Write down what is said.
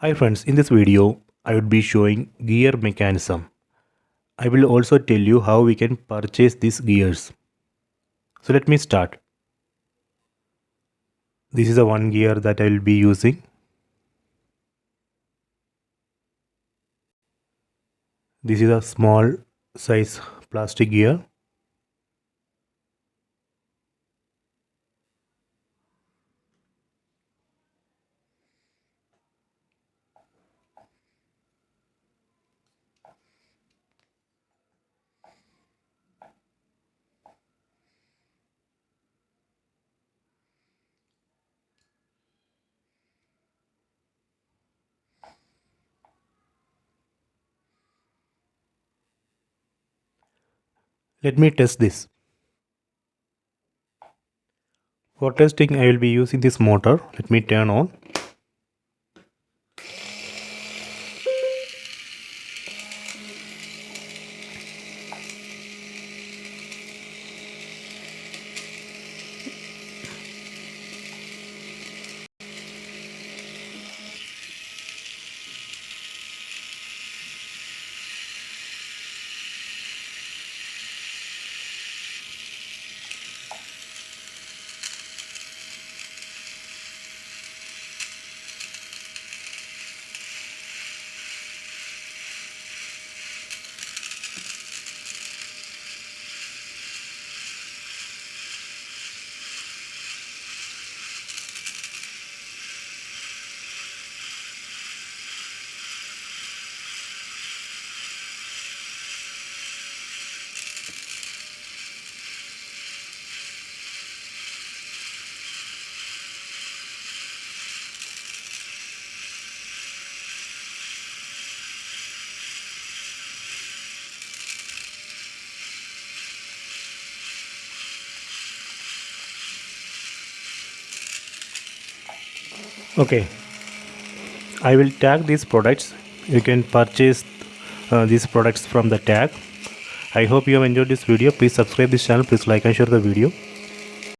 Hi friends, in this video I would be showing gear mechanism. I will also tell you how we can purchase these gears. So let me start. This is the one gear that I will be using. This is a small size plastic gear. Let me test this. For testing I will be using this motor. Let me turn on. Okay, I will tag these products. You can purchase these products from the tag. I hope you have enjoyed this video. Please subscribe this channel. Please like and share the video.